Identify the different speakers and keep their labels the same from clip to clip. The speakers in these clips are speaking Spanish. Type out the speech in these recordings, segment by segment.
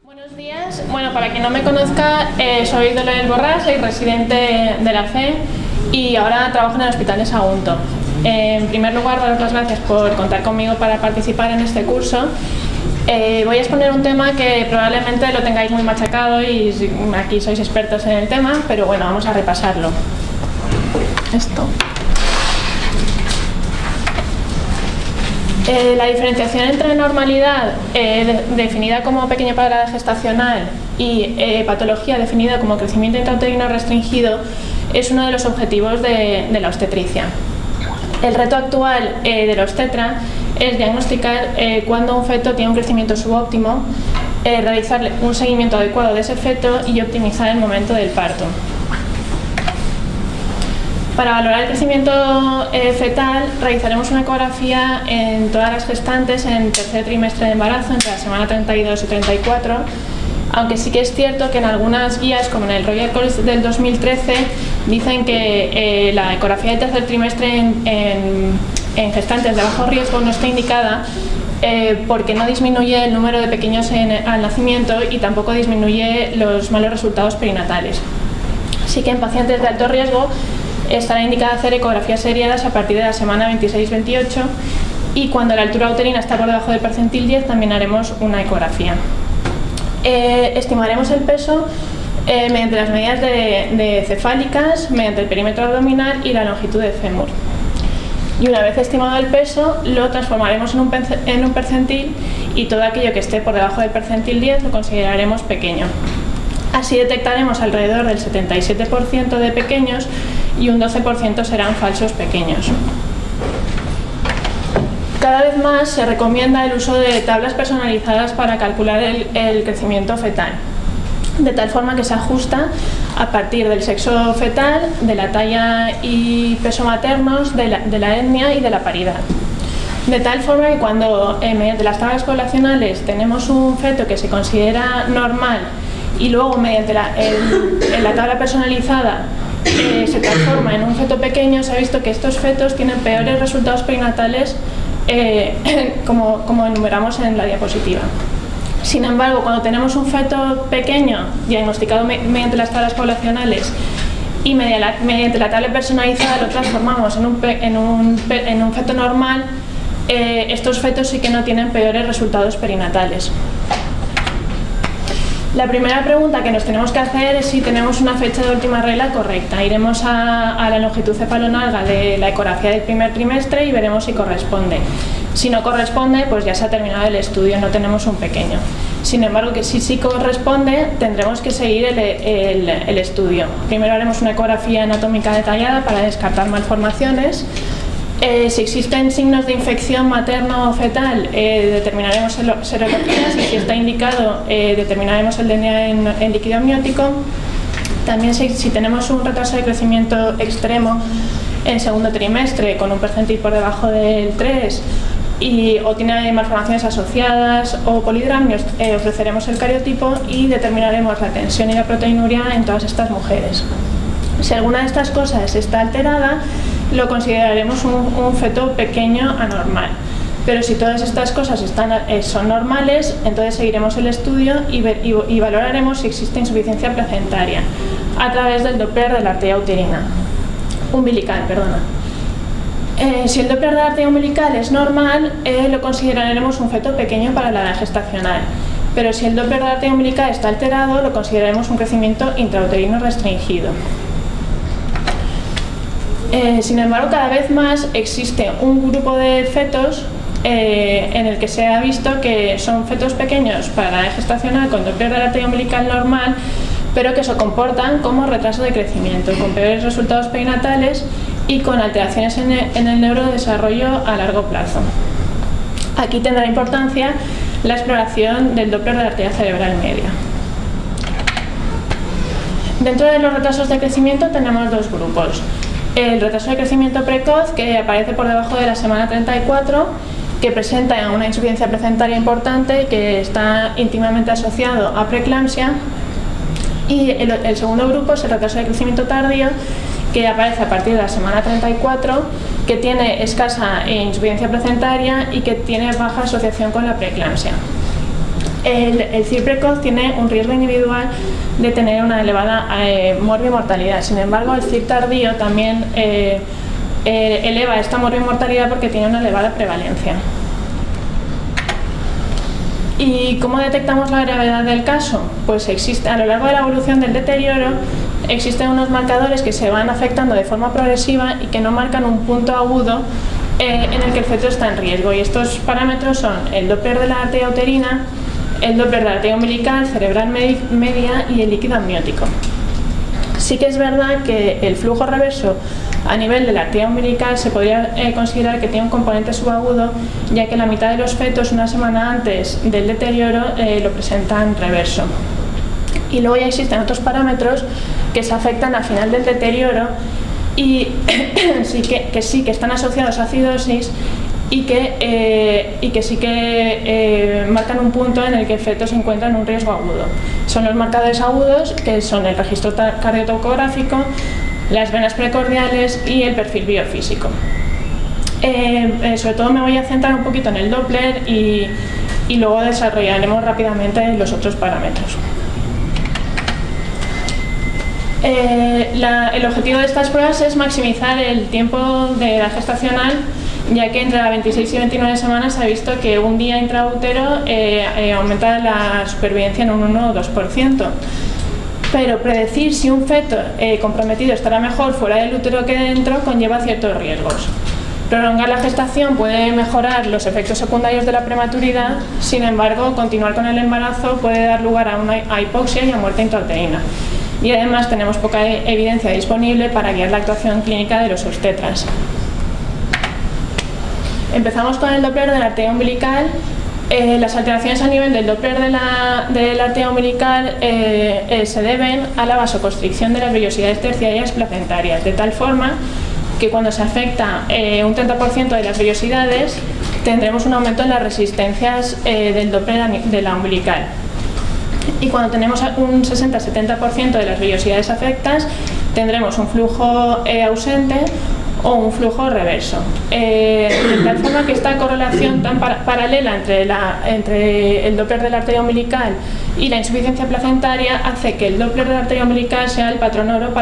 Speaker 1: Buenos días. Bueno, para quien no me conozca, soy Dolores Borrás, soy residente de la FE y ahora trabajo en el Hospital de Sagunto. En primer lugar, daros las gracias por contar conmigo para participar en este curso. Voy a exponer un tema que probablemente lo tengáis muy machacado y aquí sois expertos en el tema, pero bueno, vamos a repasarlo. La diferenciación entre normalidad, definida como pequeño parada gestacional, y patología definida como crecimiento intrauterino restringido, es uno de los objetivos de la obstetricia. El reto actual del obstetra es diagnosticar cuando un feto tiene un crecimiento subóptimo, realizarle un seguimiento adecuado de ese feto y optimizar el momento del parto. Para valorar el crecimiento fetal, realizaremos una ecografía en todas las gestantes en el tercer trimestre de embarazo, entre la semana 32 y 34, aunque sí que es cierto que en algunas guías, como en el Royal College del 2013, dicen que la ecografía del tercer trimestre en gestantes de bajo riesgo no está indicada porque no disminuye el número de pequeños al nacimiento y tampoco disminuye los malos resultados perinatales. Sí que en pacientes de alto riesgo estará indicada hacer ecografías seriadas a partir de la semana 26-28 y cuando la altura uterina está por debajo del percentil 10 también haremos una ecografía. Estimaremos el peso mediante las medidas de cefálicas, mediante el perímetro abdominal y la longitud de fémur. Y una vez estimado el peso, lo transformaremos en un percentil y todo aquello que esté por debajo del percentil 10 lo consideraremos pequeño. Así detectaremos alrededor del 77% de pequeños y un 12% serán falsos pequeños. Cada vez más se recomienda el uso de tablas personalizadas para calcular el crecimiento fetal, de tal forma que se ajusta a partir del sexo fetal, de la talla y peso maternos, de la etnia y de la paridad. De tal forma que cuando mediante las tablas poblacionales tenemos un feto que se considera normal y luego mediante en la tabla personalizada se transforma en un feto pequeño, se ha visto que estos fetos tienen peores resultados perinatales como enumeramos en la diapositiva. Sin embargo, cuando tenemos un feto pequeño diagnosticado mediante las tablas poblacionales y mediante la tabla personalizada lo transformamos en un feto normal, estos fetos sí que no tienen peores resultados perinatales. La primera pregunta que nos tenemos que hacer es si tenemos una fecha de última regla correcta. Iremos a la longitud cefalonalga de la ecografía del primer trimestre y veremos si corresponde. Si no corresponde, pues ya se ha terminado el estudio, no tenemos un pequeño. Sin embargo, que si sí corresponde, tendremos que seguir el estudio. Primero haremos una ecografía anatómica detallada para descartar malformaciones. Si existen signos de infección materno o fetal, determinaremos serologías y si está indicado, determinaremos el DNA en líquido amniótico. También si tenemos un retraso de crecimiento extremo en segundo trimestre con un percentil por debajo del 3 o tiene malformaciones asociadas o polidramnios, ofreceremos el cariotipo y determinaremos la tensión y la proteinuria en todas estas mujeres. Si alguna de estas cosas está alterada, lo consideraremos un feto pequeño anormal. Pero si todas estas cosas son normales, entonces seguiremos el estudio y valoraremos si existe insuficiencia placentaria a través del Doppler de la arteria umbilical. Si el Doppler de la arteria umbilical es normal, lo consideraremos un feto pequeño para la edad gestacional. Pero si el Doppler de la arteria umbilical está alterado, lo consideraremos un crecimiento intrauterino restringido. Sin embargo, cada vez más existe un grupo de fetos en el que se ha visto que son fetos pequeños para la edad gestacional con Doppler de la arteria umbilical normal, pero que se comportan como retraso de crecimiento, con peores resultados perinatales y con alteraciones en el neurodesarrollo a largo plazo. Aquí tendrá importancia la exploración del Doppler de la arteria cerebral media. Dentro de los retrasos de crecimiento tenemos dos grupos. El retraso de crecimiento precoz, que aparece por debajo de la semana 34, que presenta una insuficiencia placentaria importante y que está íntimamente asociado a preeclampsia. Y el segundo grupo es el retraso de crecimiento tardío, que aparece a partir de la semana 34, que tiene escasa insuficiencia placentaria y que tiene baja asociación con la preeclampsia. El CIR precoz tiene un riesgo individual de tener una elevada morbimortalidad. Sin embargo, el CIR tardío también eleva esta morbimortalidad porque tiene una elevada prevalencia. ¿Y cómo detectamos la gravedad del caso? Pues existe, a lo largo de la evolución del deterioro, existen unos marcadores que se van afectando de forma progresiva y que no marcan un punto agudo en el que el feto está en riesgo. Y estos parámetros son el Doppler de la arteria uterina, el Doppler de la arteria umbilical, cerebral media y el líquido amniótico. Sí que es verdad que el flujo reverso a nivel de la arteria umbilical se podría considerar que tiene un componente subagudo, ya que la mitad de los fetos una semana antes del deterioro lo presentan reverso. Y luego ya existen otros parámetros que se afectan al final del deterioro y que están asociados a acidosis y que sí que marcan un punto en el que el feto se encuentra en un riesgo agudo. Son los marcadores agudos, que son el registro cardiotocográfico, las venas precordiales y el perfil biofísico. Sobre todo me voy a centrar un poquito en el Doppler y luego desarrollaremos rápidamente los otros parámetros. El objetivo de estas pruebas es maximizar el tiempo de edad gestacional, ya que entre las 26 y 29 semanas se ha visto que un día intraútero aumenta la supervivencia en un 1 o 2%. Pero predecir si un feto comprometido estará mejor fuera del útero que dentro conlleva ciertos riesgos. Prolongar la gestación puede mejorar los efectos secundarios de la prematuridad, sin embargo, continuar con el embarazo puede dar lugar a hipoxia y a muerte intrauterina. Y además tenemos poca evidencia disponible para guiar la actuación clínica de los obstetras. Empezamos con el Doppler de la arteria umbilical. Las alteraciones a nivel del Doppler de la arteria umbilical se deben a la vasoconstricción de las vellosidades terciarias placentarias, de tal forma que cuando se afecta un 30% de las vellosidades tendremos un aumento en las resistencias del Doppler de la umbilical. Y cuando tenemos un 60-70% de las vellosidades afectas tendremos un flujo ausente o un flujo reverso. De tal forma que esta correlación tan paralela entre el Doppler de la arteria umbilical y la insuficiencia placentaria hace que el Doppler de la arteria umbilical sea el patrón oro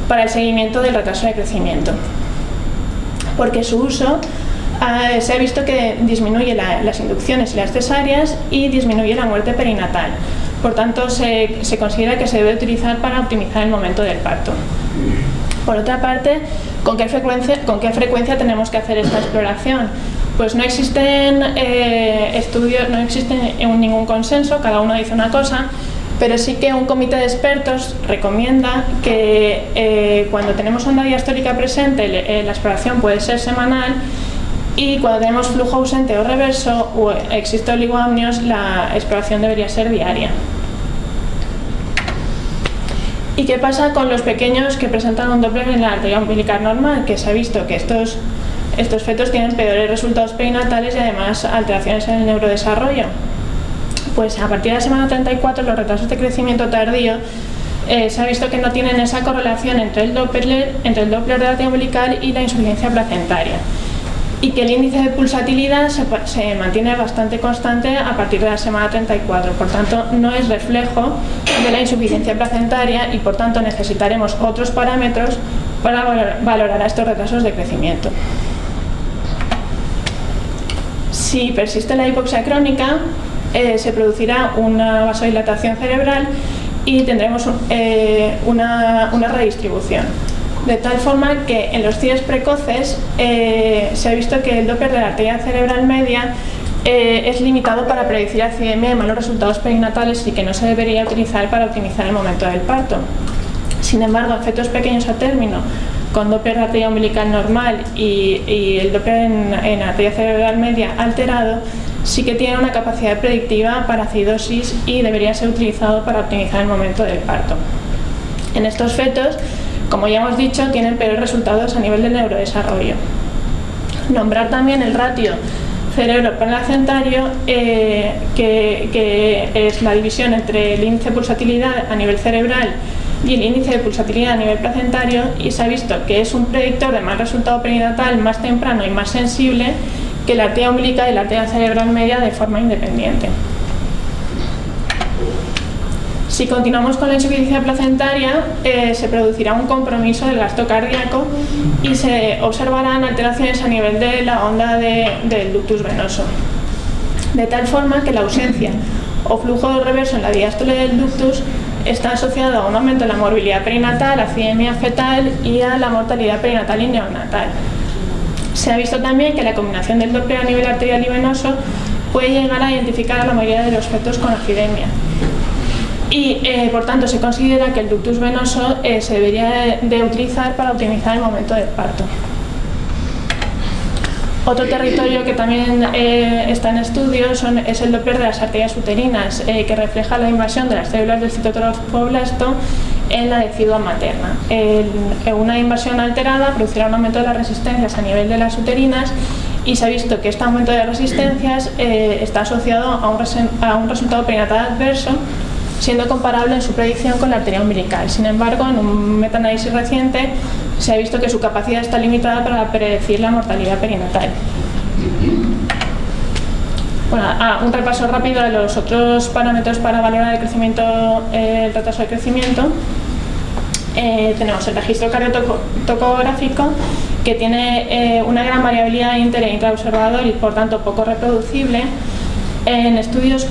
Speaker 1: para el seguimiento del retraso de crecimiento. Porque su uso se ha visto que disminuye las inducciones y las cesáreas y disminuye la muerte perinatal. Por tanto, se considera que se debe utilizar para optimizar el momento del parto. Por otra parte, ¿con qué frecuencia tenemos que hacer esta exploración? Pues no existen estudios, no existe ningún consenso, cada uno dice una cosa, pero sí que un comité de expertos recomienda que cuando tenemos onda diastólica presente, la exploración puede ser semanal, y cuando tenemos flujo ausente o reverso o existe oligoamnios, la exploración debería ser diaria. ¿Y qué pasa con los pequeños que presentan un Doppler en la arteria umbilical normal? Que se ha visto que estos fetos tienen peores resultados perinatales y además alteraciones en el neurodesarrollo. Pues a partir de la semana 34 los retrasos de crecimiento tardío se ha visto que no tienen esa correlación entre el Doppler de la arteria umbilical y la insuficiencia placentaria, y que el índice de pulsatilidad se mantiene bastante constante a partir de la semana 34, por tanto no es reflejo de la insuficiencia placentaria y por tanto necesitaremos otros parámetros para valorar a estos retrasos de crecimiento. Si persiste la hipoxia crónica, se producirá una vasodilatación cerebral y tendremos una redistribución. De tal forma que en los CIRs precoces se ha visto que el Doppler de la arteria cerebral media es limitado para predecir acidemia y malos resultados perinatales y que no se debería utilizar para optimizar el momento del parto. Sin embargo, en fetos pequeños a término, con Doppler de arteria umbilical normal y el Doppler en arteria cerebral media alterado, sí que tiene una capacidad predictiva para acidosis y debería ser utilizado para optimizar el momento del parto. En estos fetos, como ya hemos dicho, tienen peores resultados a nivel del neurodesarrollo. Nombrar también el ratio cerebro-placentario, que es la división entre el índice de pulsatilidad a nivel cerebral y el índice de pulsatilidad a nivel placentario, y se ha visto que es un predictor de mal resultado perinatal más temprano y más sensible que la arteria umbilical y la arteria cerebral media de forma independiente. Si continuamos con la insuficiencia placentaria, se producirá un compromiso del gasto cardíaco y se observarán alteraciones a nivel de la onda del ductus venoso, de tal forma que la ausencia o flujo reverso en la diástole del ductus está asociado a un aumento de la morbilidad perinatal, a la acidemia fetal y a la mortalidad perinatal y neonatal. Se ha visto también que la combinación del Doppler a nivel arterial y venoso puede llegar a identificar a la mayoría de los fetos con acidemia. Y por tanto se considera que el ductus venoso se debería de utilizar para optimizar el momento del parto. Otro territorio que también está en estudio es el Doppler de las arterias uterinas, que refleja la invasión de las células del citotrofoblasto en la decidua materna. Una invasión alterada producirá un aumento de las resistencias a nivel de las uterinas y se ha visto que este aumento de resistencias está asociado a un resultado perinatal adverso, siendo comparable en su predicción con la arteria umbilical. Sin embargo, en un metaanálisis reciente se ha visto que su capacidad está limitada para predecir la mortalidad perinatal. Bueno, un repaso rápido de los otros parámetros para valorar el crecimiento, el retraso de crecimiento. Tenemos el registro cardiotocográfico, que tiene una gran variabilidad inter e intraobservador y por tanto poco reproducible. En estudios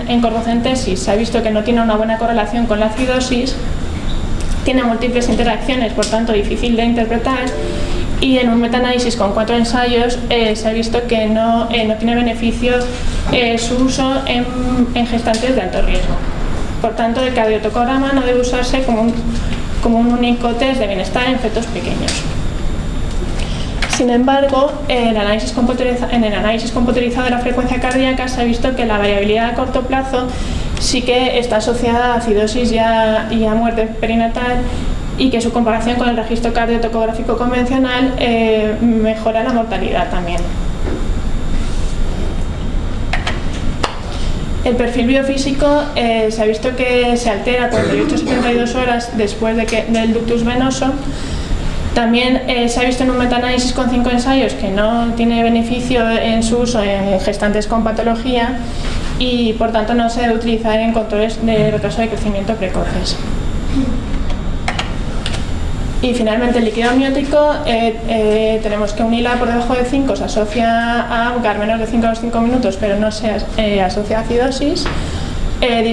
Speaker 1: en cordocentesis se ha visto que no tiene una buena correlación con la acidosis, tiene múltiples interacciones, por tanto difícil de interpretar, y en un metaanálisis con 4 ensayos se ha visto que no tiene beneficio su uso en gestantes de alto riesgo. Por tanto, el cardiotocograma no debe usarse como un único test de bienestar en fetos pequeños. Sin embargo, en el análisis computerizado de la frecuencia cardíaca se ha visto que la variabilidad a corto plazo sí que está asociada a acidosis y a muerte perinatal, y que su comparación con el registro cardiotocográfico convencional mejora la mortalidad también. El perfil biofísico se ha visto que se altera 48-72 horas después del ductus venoso. También se ha visto en un metaanálisis con 5 ensayos que no tiene beneficio en su uso en gestantes con patología y por tanto no se debe utilizar en controles de retraso de crecimiento precoces. Y finalmente el líquido amniótico, tenemos que un ILA por debajo de 5 se asocia a UCAR menos de 5 a los 5 minutos, pero no se asocia a acidosis. El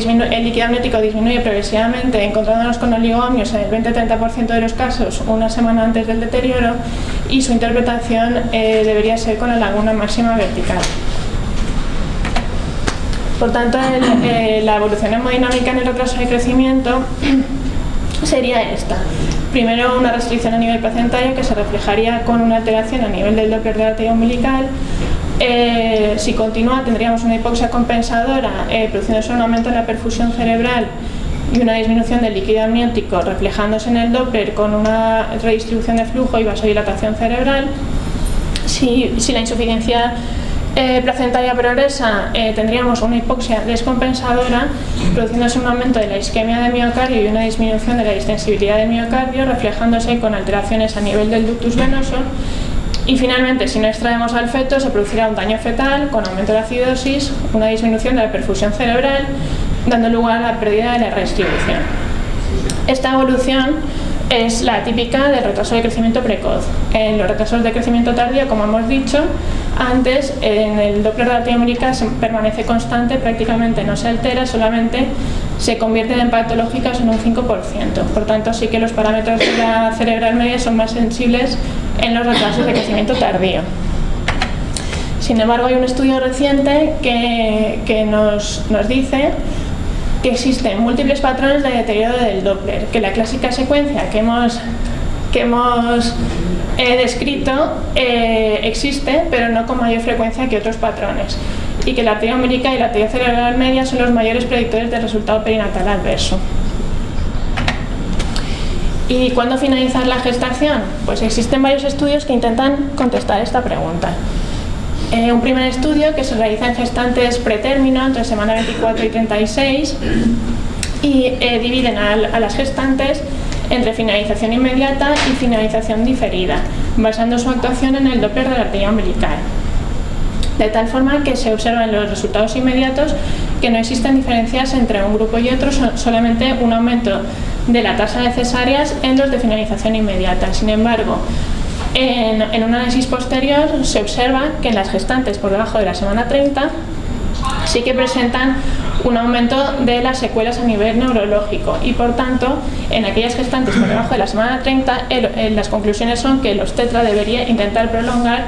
Speaker 1: líquido amniótico disminuye progresivamente, encontrándonos con oligoamnios en el 20-30% de los casos una semana antes del deterioro, y su interpretación debería ser con la laguna máxima vertical. Por tanto, la evolución hemodinámica en el retraso de crecimiento sería esta. Primero, una restricción a nivel placentario que se reflejaría con una alteración a nivel del Doppler de la arteria umbilical. Si continúa, tendríamos una hipoxia compensadora, produciéndose un aumento en la perfusión cerebral y una disminución del líquido amniótico, reflejándose en el Doppler con una redistribución de flujo y vasodilatación cerebral. Si la insuficiencia placentaria progresa, tendríamos una hipoxia descompensadora, produciéndose un aumento de la isquemia de miocardio y una disminución de la distensibilidad de miocardio, reflejándose con alteraciones a nivel del ductus venoso. Y finalmente, si no extraemos al feto, se producirá un daño fetal con aumento de la acidosis, una disminución de la perfusión cerebral, dando lugar a la pérdida de la redistribución. Esta evolución es la típica del retraso de crecimiento precoz. En los retrasos de crecimiento tardío, como hemos dicho antes, en el Doppler de la arteria umbilical permanece constante, prácticamente no se altera, solamente se convierten en patológicas en un 5%. Por tanto, sí que los parámetros de la cerebral media son más sensibles en los retrasos de crecimiento tardío. Sin embargo, hay un estudio reciente que nos dice que existen múltiples patrones de deterioro del Doppler, que la clásica secuencia que hemos descrito existe, pero no con mayor frecuencia que otros patrones, y que la arteria umbilical y la arteria cerebral media son los mayores predictores del resultado perinatal adverso. ¿Y cuándo finalizar la gestación? Pues existen varios estudios que intentan contestar esta pregunta. Un primer estudio que se realiza en gestantes pretérmino, entre semana 24 y 36, y dividen a las gestantes entre finalización inmediata y finalización diferida, basando su actuación en el Doppler de la arteria umbilical. de tal forma que se observan los resultados inmediatos que no existen diferencias entre un grupo y otro, solamente un aumento de la tasa de cesáreas en los de finalización inmediata. Sin embargo, en un análisis posterior se observa que en las gestantes por debajo de la semana 30 sí que presentan un aumento de las secuelas a nivel neurológico y, por tanto, en aquellas gestantes por debajo de la semana 30 las conclusiones son que el obstetra debería intentar prolongar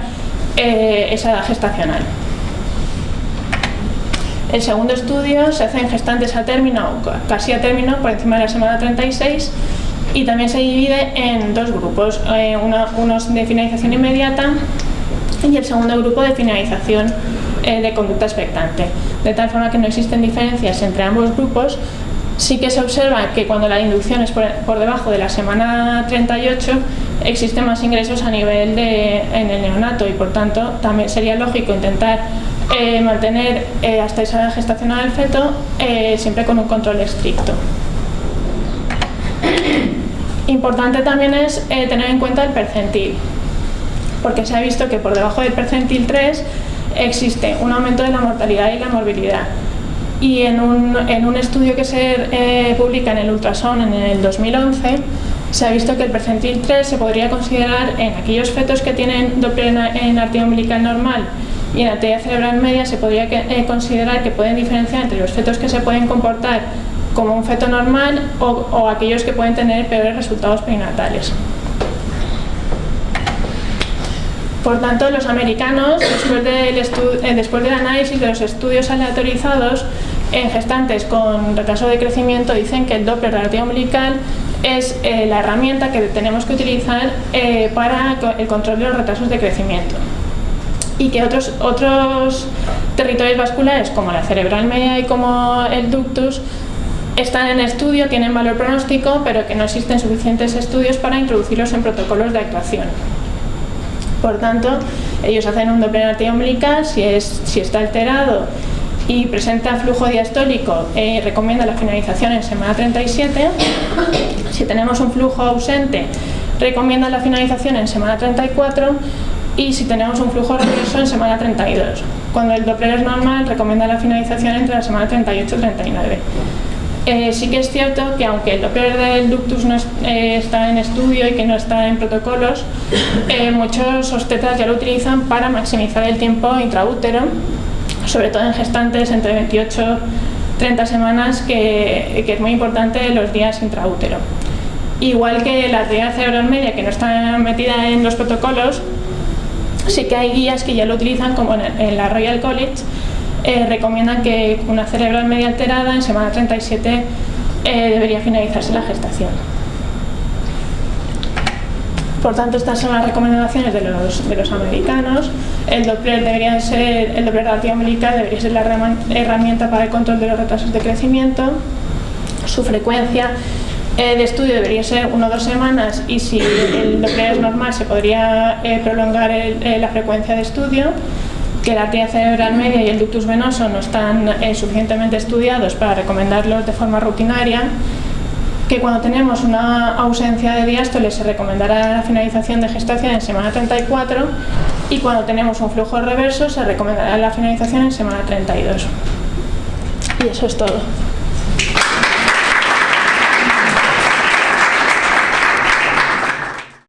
Speaker 1: esa edad gestacional. El segundo estudio se hace en gestantes a término, casi a término, por encima de la semana 36, y también se divide en dos grupos, unos de finalización inmediata y el segundo grupo de finalización de conducta expectante, de tal forma que no existen diferencias entre ambos grupos. Sí que se observa que cuando la inducción es por debajo de la semana 38 existen más ingresos a nivel en el neonato y, por tanto, también sería lógico intentar mantener hasta esa edad gestacional del feto, siempre con un control estricto. Importante también es tener en cuenta el percentil, porque se ha visto que por debajo del percentil 3 existe un aumento de la mortalidad y la morbilidad. Y en un estudio que se publica en el Ultrasound en el 2011, se ha visto que el percentil 3 se podría considerar en aquellos fetos que tienen Doppler en arteria umbilical normal y en arteria cerebral media. Se podría considerar que pueden diferenciar entre los fetos que se pueden comportar como un feto normal o aquellos que pueden tener peores resultados perinatales. Por tanto, los americanos, después del análisis de los estudios aleatorizados en gestantes con retraso de crecimiento, dicen que el Doppler de la arteria umbilical es la herramienta que tenemos que utilizar para el control de los retrasos de crecimiento, y que otros territorios vasculares como la cerebral media y como el ductus están en estudio, tienen valor pronóstico, pero que no existen suficientes estudios para introducirlos en protocolos de actuación. Por tanto, ellos hacen un Doppler en arteria umbilical, si está alterado y presenta flujo diastólico, recomienda la finalización en semana 37. Si tenemos un flujo ausente, recomienda la finalización en semana 34, y si tenemos un flujo reverso en semana 32. Cuando el Doppler es normal, recomienda la finalización entre la semana 38 y 39. Sí que es cierto que aunque el Doppler del ductus no está en estudio y que no está en protocolos, muchos obstetras ya lo utilizan para maximizar el tiempo intraútero, sobre todo en gestantes entre 28 y 30 semanas, que es muy importante los días intraútero. Igual que la arteria cerebral media, que no está metida en los protocolos, sí que hay guías que ya lo utilizan, como en la Royal College. Recomiendan que una cerebral media alterada en semana 37 debería finalizarse la gestación. Por tanto, estas son las recomendaciones de los americanos. El Doppler de la arteria umbilical debería ser la herramienta para el control de los retrasos de crecimiento. Su frecuencia de estudio debería ser 1 o 2 semanas, y si el Doppler es normal se podría prolongar la frecuencia de estudio. Que la arteria cerebral media y el ductus venoso no están suficientemente estudiados para recomendarlos de forma rutinaria, que cuando tenemos una ausencia de diástole se recomendará la finalización de gestación en semana 34, y cuando tenemos un flujo reverso se recomendará la finalización en semana 32. Y eso es todo.